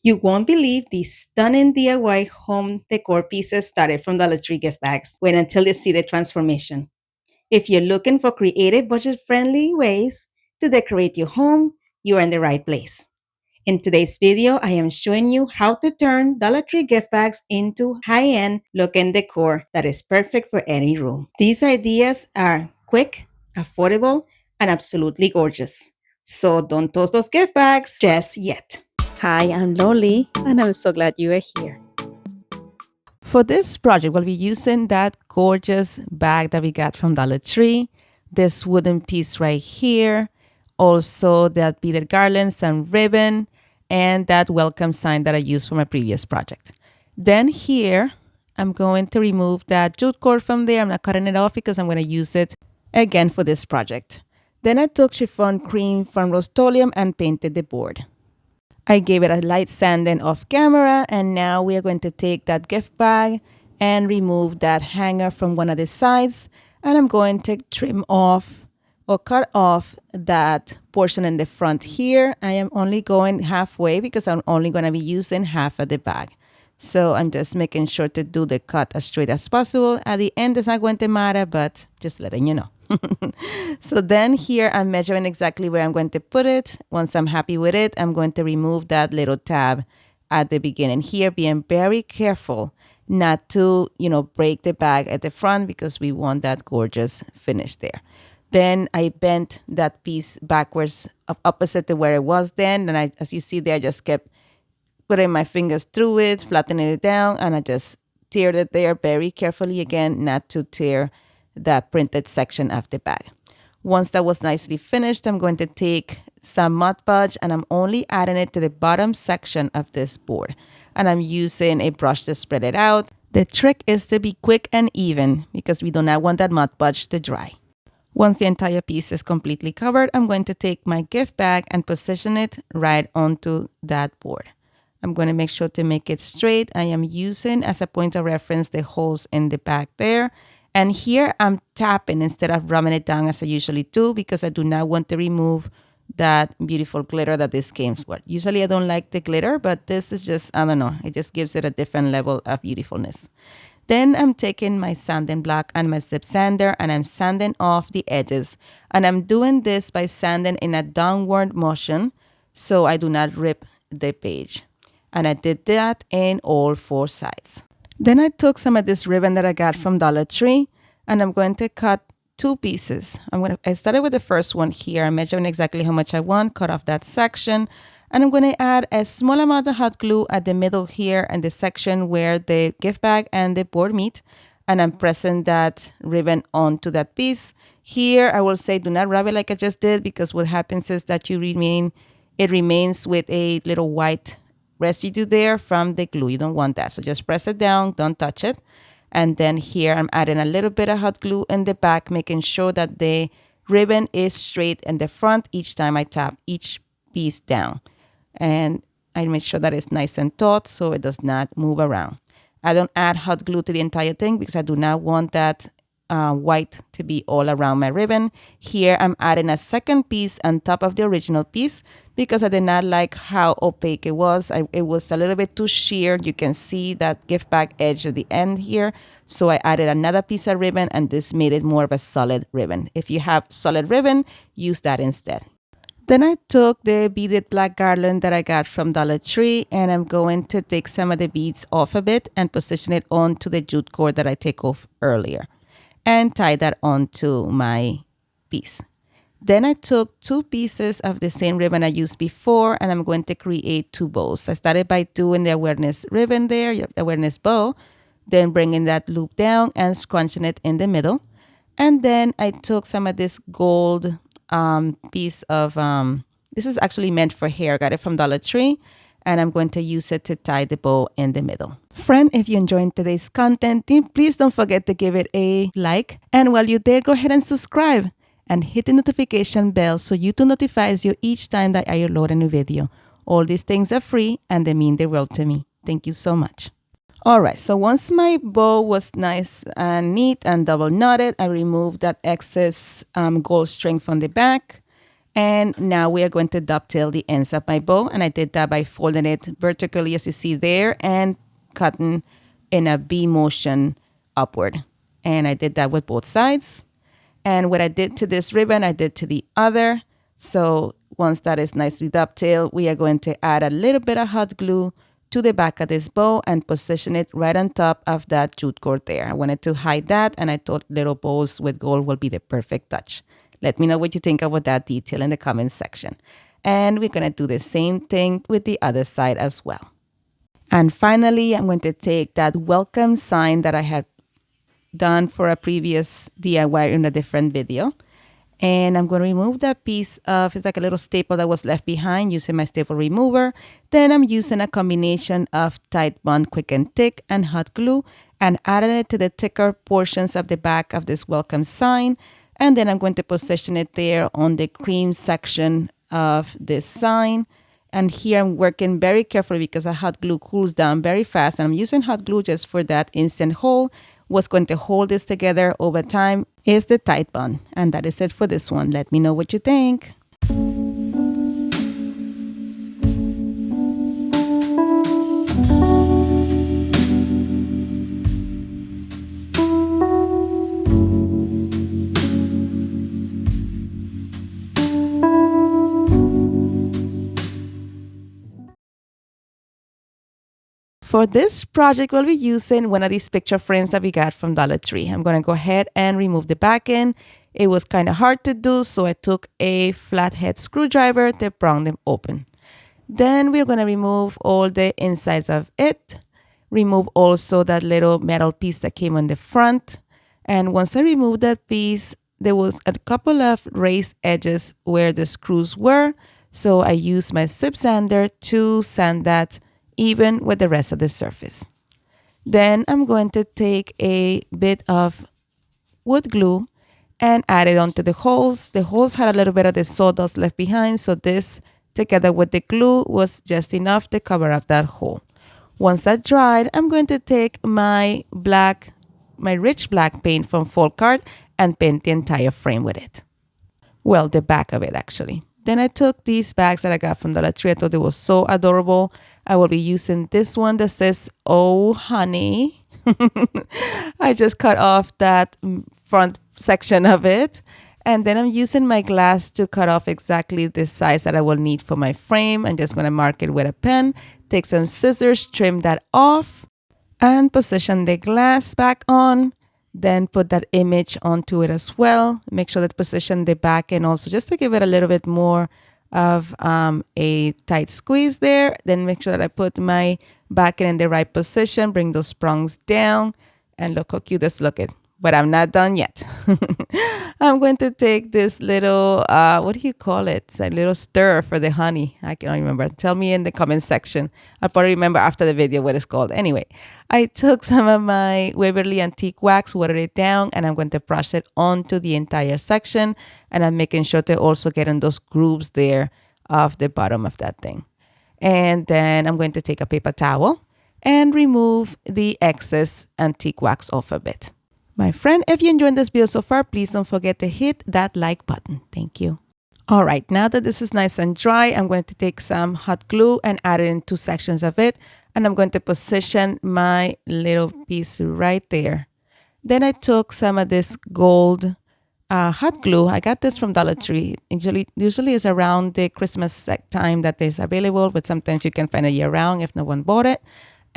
You won't believe these stunning DIY home decor pieces started from Dollar Tree gift bags. Wait until you see the transformation. If you're looking for creative, budget friendly ways to decorate your home, you're in the right place. In today's video, I am showing you how to turn Dollar Tree gift bags into high-end looking decor that is perfect for any room. These ideas are quick, affordable, and absolutely gorgeous. So don't toss those gift bags just yet. Hi, I'm Loli, and I'm so glad you are here. For this project, we'll be using that gorgeous bag that we got from Dollar Tree, this wooden piece right here, also that beaded garlands and ribbon, and that welcome sign that I used for my previous project. Then here, I'm going to remove that jute cord from there. I'm not cutting it off because I'm going to use it again for this project. Then I took chiffon cream from Rust-Oleum and painted the board. I gave it a light sanding off camera, and now we are going to take that gift bag and remove that hanger from one of the sides, and I'm going to trim off or cut off that portion in the front here. I am only going halfway because I'm only going to be using half of the bag. So I'm just making sure to do the cut as straight as possible. At the end, it's not going to matter, but just letting you know. So then here I'm measuring exactly where I'm going to put it. Once I'm happy with it, I'm going to remove that little tab at the beginning here, being very careful not to, break the bag at the front because we want that gorgeous finish there. Then I bent that piece backwards opposite to where it was then. And as you see there, I just kept putting my fingers through it, flattening it down, and I just teared it there very carefully again, not to tear the printed section of the bag. Once that was nicely finished, I'm going to take some Mod Podge and I'm only adding it to the bottom section of this board. And I'm using a brush to spread it out. The trick is to be quick and even because we do not want that Mod Podge to dry. Once the entire piece is completely covered, I'm going to take my gift bag and position it right onto that board. I'm going to make sure to make it straight. I am using as a point of reference the holes in the back there. And here I'm tapping instead of rubbing it down as I usually do because I do not want to remove that beautiful glitter that this came with. Usually I don't like the glitter, but this is just, I don't know, it just gives it a different level of beautifulness. Then I'm taking my sanding block and my zip sander and I'm sanding off the edges. And I'm doing this by sanding in a downward motion so I do not rip the page. And I did that in all four sides. Then I took some of this ribbon that I got from Dollar Tree and I'm going to cut two pieces. I started with the first one here. I'm measuring exactly how much I want, cut off that section. And I'm going to add a small amount of hot glue at the middle here and the section where the gift bag and the board meet. And I'm pressing that ribbon onto that piece. Here, I will say do not rub it like I just did because what happens is that it remains with a little white residue there from the glue. You don't want that. So just press it down, don't touch it. And then here I'm adding a little bit of hot glue in the back, making sure that the ribbon is straight in the front each time I tap each piece down. And I make sure that it's nice and taut so it does not move around. I don't add hot glue to the entire thing because I do not want that white to be all around my ribbon. Here I'm adding a second piece on top of the original piece because I did not like how opaque it was. It was a little bit too sheer. You can see that gift bag edge at the end here. So I added another piece of ribbon and this made it more of a solid ribbon. If you have solid ribbon, use that instead. Then I took the beaded black garland that I got from Dollar Tree and I'm going to take some of the beads off a bit and position it onto the jute cord that I took off earlier and tie that onto my piece. Then I took two pieces of the same ribbon I used before and I'm going to create two bows. I started by doing the awareness ribbon there, the awareness bow, then bringing that loop down and scrunching it in the middle. And then I took some of this gold piece of, this is actually meant for hair. I got it from Dollar Tree and I'm going to use it to tie the bow in the middle. Friend, if you enjoyed today's content, please don't forget to give it a like. And while you're there, go ahead and subscribe and hit the notification bell so YouTube notifies you each time that I upload a new video. All these things are free and they mean the world to me. Thank you so much. All right, so once my bow was nice and neat and double knotted, I removed that excess gold string from the back. And now we are going to dovetail the ends of my bow. And I did that by folding it vertically as you see there and cutting in a V motion upward. And I did that with both sides. And what I did to this ribbon, I did to the other. So once that is nicely dovetailed, we are going to add a little bit of hot glue to the back of this bow and position it right on top of that jute cord there. I wanted to hide that, and I thought little bows with gold will be the perfect touch. Let me know what you think about that detail in the comments section. And we're going to do the same thing with the other side as well. And finally, I'm going to take that welcome sign that I had done for a previous DIY in a different video. And I'm going to remove that piece of, it's like a little staple that was left behind using my staple remover. Then I'm using a combination of Tide Bond Quick and Thick and hot glue and added it to the thicker portions of the back of this welcome sign. And then I'm going to position it there on the cream section of this sign. And here I'm working very carefully because the hot glue cools down very fast. And I'm using hot glue just for that instant hold. What's going to hold this together over time is the Tide Bond. And that is it for this one. Let me know what you think. For this project, we'll be using one of these picture frames that we got from Dollar Tree. I'm going to go ahead and remove the back end. It was kind of hard to do, so I took a flathead screwdriver to pry them open. Then we're going to remove all the insides of it. Remove also that little metal piece that came on the front. And once I removed that piece, there was a couple of raised edges where the screws were. So I used my zip sander to sand that even with the rest of the surface. Then I'm going to take a bit of wood glue and add it onto the holes. The holes had a little bit of the sawdust left behind, so this together with the glue was just enough to cover up that hole. Once that dried, I'm going to take my rich black paint from Folk Art and paint the entire frame with it. Well, the back of it actually. Then I took these bags that I got from Dollar Tree. I thought they were so adorable. I will be using this one that says, "Oh, honey." I just cut off that front section of it. And then I'm using my glass to cut off exactly the size that I will need for my frame. I'm just going to mark it with a pen, take some scissors, trim that off, and position the glass back on. Then put that image onto it as well. Make sure that position the back end also just to give it a little bit more of a tight squeeze there. Then make sure that I put my back end in the right position. Bring those prongs down and look how cute this looking. But I'm not done yet. I'm going to take this little, what do you call it? It's a little stir for the honey. I can't remember. Tell me in the comment section. I'll probably remember after the video what it's called. Anyway, I took some of my Waverly Antique Wax, watered it down, and I'm going to brush it onto the entire section. And I'm making sure to also get in those grooves there of the bottom of that thing. And then I'm going to take a paper towel and remove the excess antique wax off a bit. My friend, if you enjoyed this video so far, please don't forget to hit that like button. Thank you. All right, now that this is nice and dry, I'm going to take some hot glue and add it in two sections of it. And I'm going to position my little piece right there. Then I took some of this gold hot glue. I got this from Dollar Tree. Usually it's around the Christmas time that is available, but sometimes you can find it year round if no one bought it.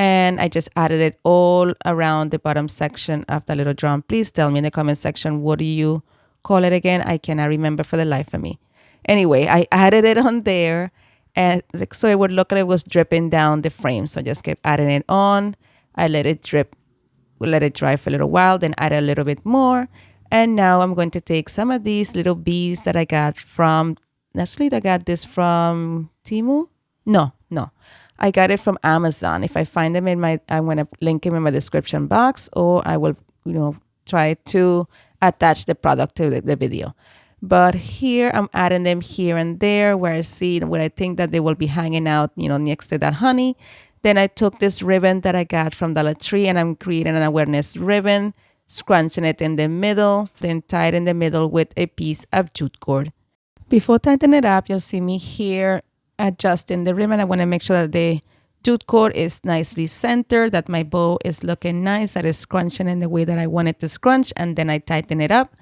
And I just added it all around the bottom section of the little drum. Please tell me in the comment section, what do you call it again? I cannot remember for the life of me. Anyway, I added it on there. And so it would look like it was dripping down the frame. So I just kept adding it on. I let it drip, let it dry for a little while, then add a little bit more. And now I'm going to take some of these little beads that I got from, actually I got this from Temu. No. I got it from Amazon. If I find them I'm going to link them in my description box, or I will, try to attach the product to the video. But here I'm adding them here and there where I think that they will be hanging out, next to that honey. Then I took this ribbon that I got from Dollar Tree and I'm creating an awareness ribbon, scrunching it in the middle, then tie it in the middle with a piece of jute cord. Before tightening it up, you'll see me here adjusting the ribbon. I want to make sure that the jute cord is nicely centered, that my bow is looking nice, that it's scrunching in the way that I want it to scrunch, and then I tighten it up,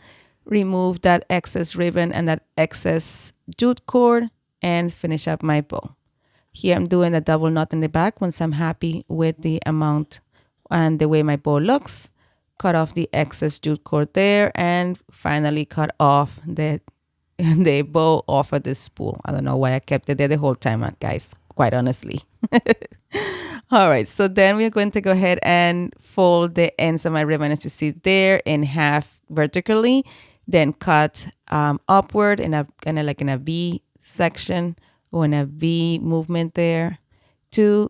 remove that excess ribbon and that excess jute cord, and finish up my bow. Here I'm doing a double knot in the back once I'm happy with the amount and the way my bow looks. Cut off the excess jute cord there, and finally cut off the bow off of the spool. I don't know why I kept it there the whole time, guys, quite honestly. All right, so then we're going to go ahead and fold the ends of my ribbon, as you see there, in half vertically, then cut upward in a kind of like in a V section or in a V movement there to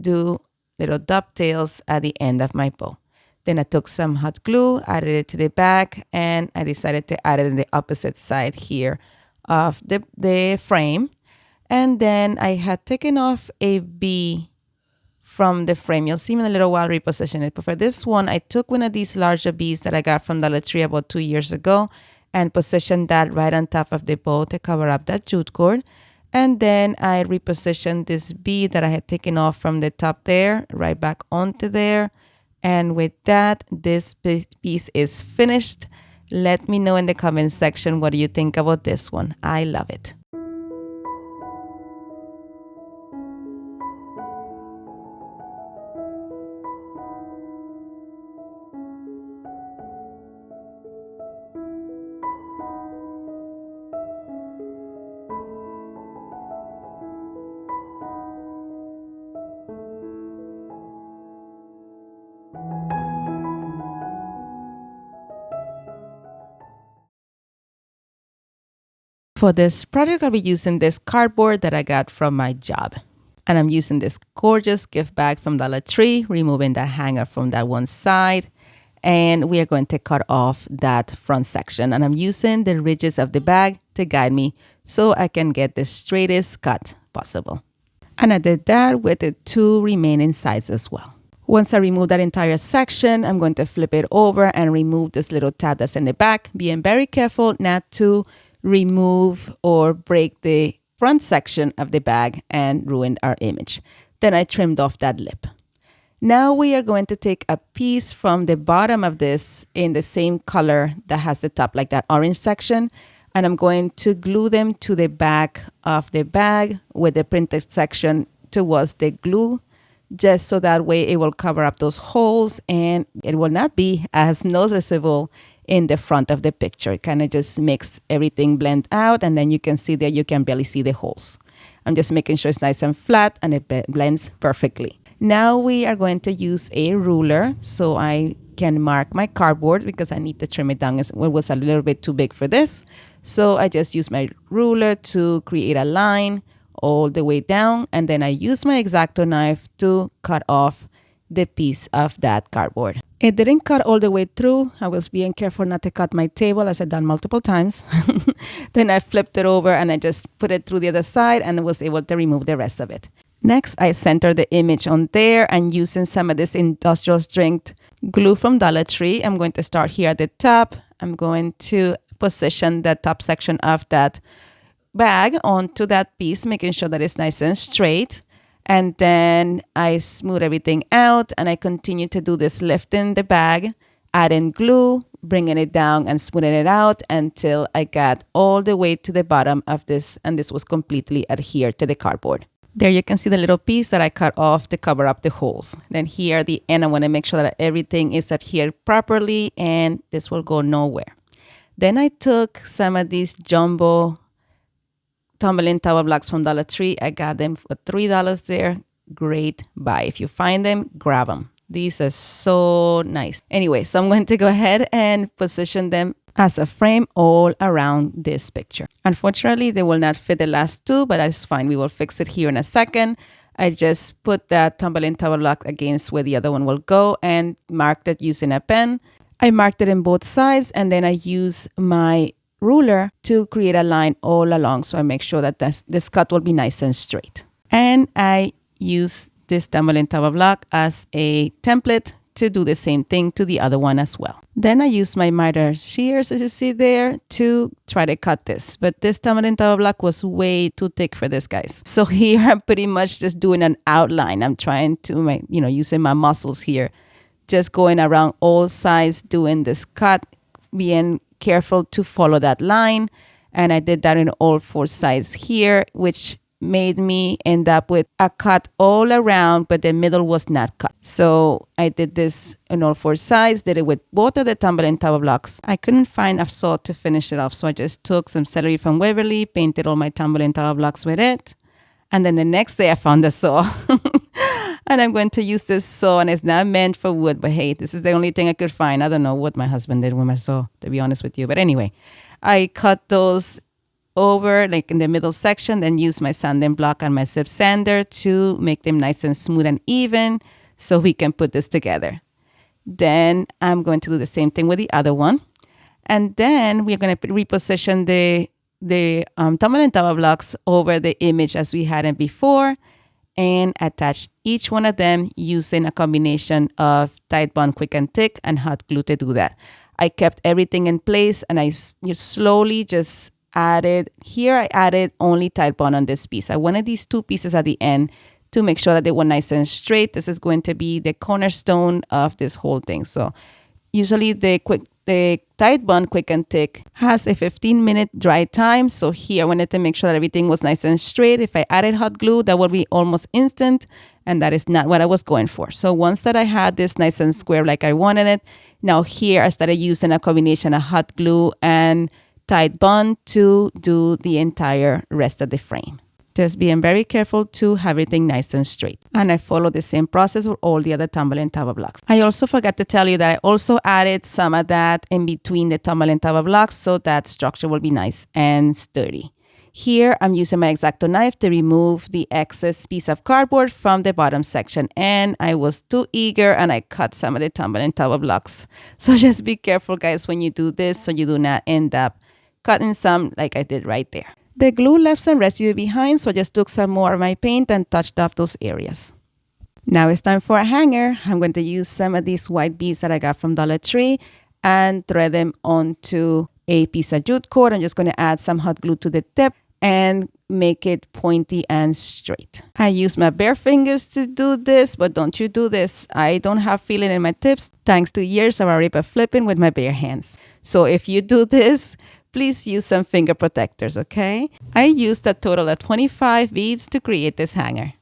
do little dovetails at the end of my bow. Then I took some hot glue, added it to the back, and I decided to add it in the opposite side here of the frame. And then I had taken off a B from the frame. You'll see me in a little while reposition it. But for this one, I took one of these larger Bs that I got from Dollar Tree about 2 years ago and positioned that right on top of the bow to cover up that jute cord. And then I repositioned this B that I had taken off from the top there, right back onto there. And with that, this piece is finished. Let me know in the comment section what do you think about this one. I love it. For this project, I'll be using this cardboard that I got from my job. And I'm using this gorgeous gift bag from Dollar Tree, removing that hanger from that one side. And we are going to cut off that front section. And I'm using the ridges of the bag to guide me so I can get the straightest cut possible. And I did that with the 2 remaining sides as well. Once I remove that entire section, I'm going to flip it over and remove this little tab that's in the back, being very careful not to remove or break the front section of the bag and ruin our image. Then I trimmed off that lip. Now we are going to take a piece from the bottom of this in the same color that has the top, like that orange section, and I'm going to glue them to the back of the bag with the printed section towards the glue, just so that way it will cover up those holes and it will not be as noticeable in the front of the picture. It kind of just makes everything blend out, and then you can see that you can barely see the holes. I'm just making sure it's nice and flat and it blends perfectly. Now we are going to use a ruler so I can mark my cardboard because I need to trim it down. It was a little bit too big for this. So I just use my ruler to create a line all the way down, and then I use my X-Acto knife to cut off the piece of that cardboard. It didn't cut all the way through. I was being careful not to cut my table, as I've done multiple times. Then I flipped it over and I just put it through the other side and was able to remove the rest of it. Next, I center the image on there, and using some of this industrial strength glue from Dollar Tree, I'm going to start here at the top. I'm going to position the top section of that bag onto that piece, making sure that it's nice and straight. And then I smooth everything out, and I continue to do this, lifting the bag, adding glue, bringing it down and smoothing it out until I got all the way to the bottom of this, and this was completely adhered to the cardboard. There you can see the little piece that I cut off to cover up the holes. Then here at the end, I want to make sure that everything is adhered properly and this will go nowhere. Then I took some of these jumbo Tumbling Tower Blocks from Dollar Tree. I got them for $3 there. Great buy. If you find them, grab them. These are so nice. Anyway, so I'm going to go ahead and position them as a frame all around this picture. Unfortunately, they will not fit the last 2, but that's fine. We will fix it here in a second. I just put that Tumbling Tower Block against where the other one will go and marked it using a pen. I marked it in both sides, and then I use my ruler to create a line all along, so I make sure that this cut will be nice and straight. And I use this Tumbling Tower Block as a template to do the same thing to the other one as well. Then I use my miter shears, as you see there, to try to cut this. But this tumbling tower block was way too thick for this, guys. So here I'm pretty much just doing an outline. I'm trying to, using my muscles here, just going around all sides, doing this cut, being careful to follow that line. And I did that in all 4 sides here, which made me end up with a cut all around, but the middle was not cut. So I did this on all 4 sides, did it with both of the tumbling tower blocks. I couldn't find a saw to finish it off, so I just took some celery from Waverly, painted all my tumbling tower blocks with it. And then the next day I found the saw. And I'm going to use this saw, and it's not meant for wood, but hey, this is the only thing I could find. I don't know what my husband did with my saw, to be honest with you. But anyway, I cut those over like in the middle section, then use my sanding block and my zip sander to make them nice and smooth and even so we can put this together. Then I'm going to do the same thing with the other one. And then we're going to reposition the tumbling tower blocks over the image as we had it before and attach each one of them using a combination of Tide Bond Quick and Thick and hot glue to do that. I kept everything in place and I slowly just added, here I added only Tide Bond on this piece. I wanted these 2 pieces at the end to make sure that they were nice and straight. This is going to be the cornerstone of this whole thing. So usually the Tide Bond Quick and Thick has a 15-minute dry time. So here I wanted to make sure that everything was nice and straight. If I added hot glue, that would be almost instant. And that is not what I was going for. So once that I had this nice and square like I wanted it, now here I started using a combination of hot glue and Tide Bond to do the entire rest of the frame. Just being very careful to have everything nice and straight. And I follow the same process with all the other tumbling tower blocks. I also forgot to tell you that I also added some of that in between the tumbling tower blocks so that structure will be nice and sturdy. Here, I'm using my X-Acto knife to remove the excess piece of cardboard from the bottom section. And I was too eager and I cut some of the tumbling tower blocks. So just be careful, guys, when you do this so you do not end up cutting some like I did right there. The glue left some residue behind, so I just took some more of my paint and touched up those areas. Now it's time for a hanger. I'm going to use some of these white beads that I got from Dollar Tree and thread them onto a piece of jute cord. I'm just going to add some hot glue to the tip and make it pointy and straight. I use my bare fingers to do this, but don't you do this. I don't have feeling in my tips thanks to years of arepa flipping with my bare hands. So if you do this, please use some finger protectors, okay? I used a total of 25 beads to create this hanger.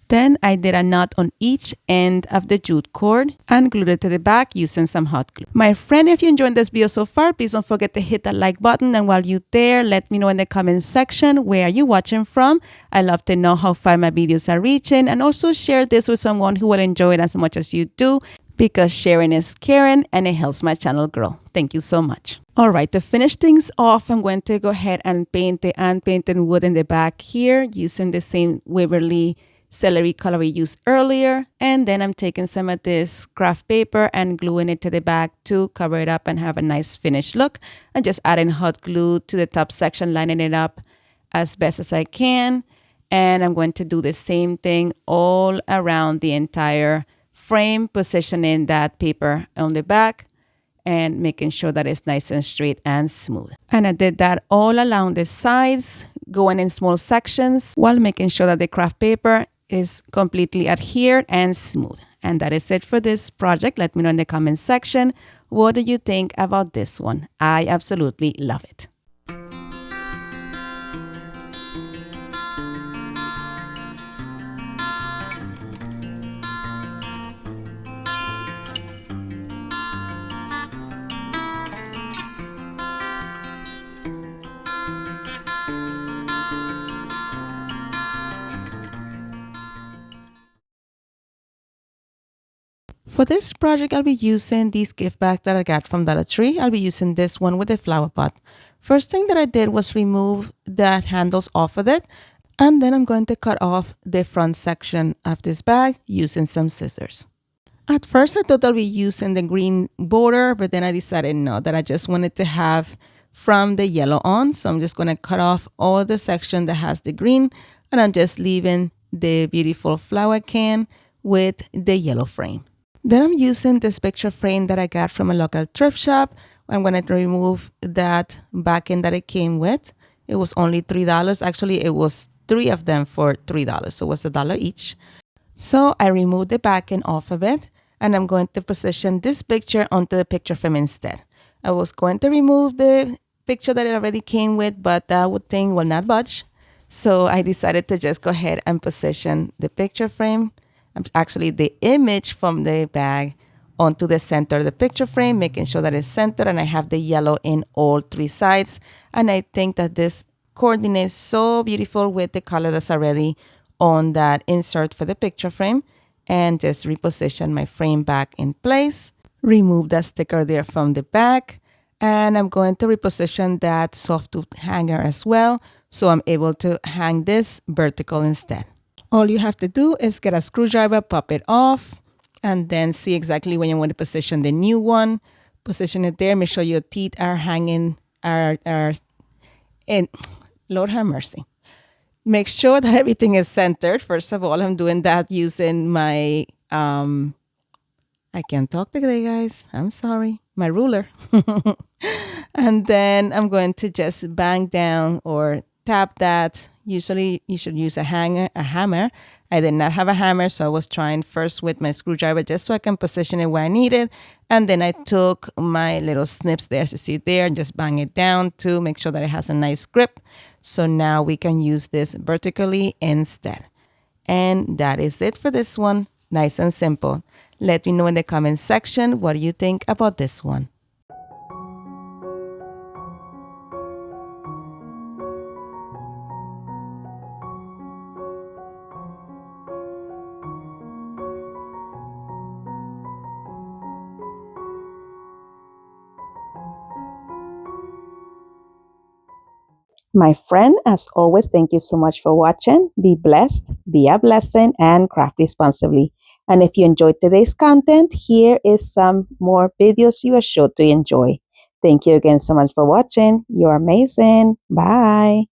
Then I did a knot on each end of the jute cord and glued it to the back using some hot glue. My friend, if you enjoyed this video so far, please don't forget to hit that like button. And while you're there, let me know in the comment section where you're watching from. I love to know how far my videos are reaching, and also share this with someone who will enjoy it as much as you do, because sharing is caring and it helps my channel grow. Thank you so much. All right, to finish things off, I'm going to go ahead and paint the unpainted wood in the back here using the same Waverly celery color we used earlier. And then I'm taking some of this craft paper and gluing it to the back to cover it up and have a nice finished look. And just adding hot glue to the top section, lining it up as best as I can. And I'm going to do the same thing all around the entire frame, positioning that paper on the back and making sure that it's nice and straight and smooth. And I did that all along the sides, going in small sections while making sure that the craft paper is completely adhered and smooth. And that is it for this project. Let me know in the comment section, what do you think about this one? I absolutely love it. For this project, I'll be using these gift bags that I got from Dollar Tree. I'll be using this one with the flower pot. First thing that I did was remove the handles off of it. And then I'm going to cut off the front section of this bag using some scissors. At first, I thought I'll be using the green border, but then I decided no, that I just wanted to have from the yellow on. So I'm just going to cut off all the section that has the green, and I'm just leaving the beautiful flower can with the yellow frame. Then I'm using this picture frame that I got from a local thrift shop. I'm going to remove that backing that it came with. It was only $3. Actually, it was three of them for $3. So it was $1 each. So I removed the backing off of it, and I'm going to position this picture onto the picture frame instead. I was going to remove the picture that it already came with, but that thing will not budge. So I decided to just go ahead and position the picture frame, actually the image from the bag, onto the center of the picture frame, making sure that it's centered, and I have the yellow in all three sides. And I think that this coordinates so beautiful with the color that's already on that insert for the picture frame. And just reposition my frame back in place, remove that sticker there from the back, and I'm going to reposition that soft tooth hanger as well, so I'm able to hang this vertical instead. All you have to do is get a screwdriver, pop it off, and then see exactly when you want to position the new one. Position it there, make sure your teeth are hanging, are in, Lord have mercy. Make sure that everything is centered. First of all, I'm doing that using my, I can't talk today, guys. I'm sorry. My ruler. And then I'm going to just bang down or tap that. Usually you should use a hammer. I did not have a hammer, so I was trying first with my screwdriver just so I can position it where I need it. And then I took my little snips there, as you see there, and just bang it down to make sure that it has a nice grip. So now we can use this vertically instead. And that is it for this one. Nice and simple. Let me know in the comment section what do you think about this one. My friend, as always, thank you so much for watching. Be blessed, be a blessing, and craft responsibly. And if you enjoyed today's content, here is some more videos you are sure to enjoy. Thank you again so much for watching. You're amazing. Bye.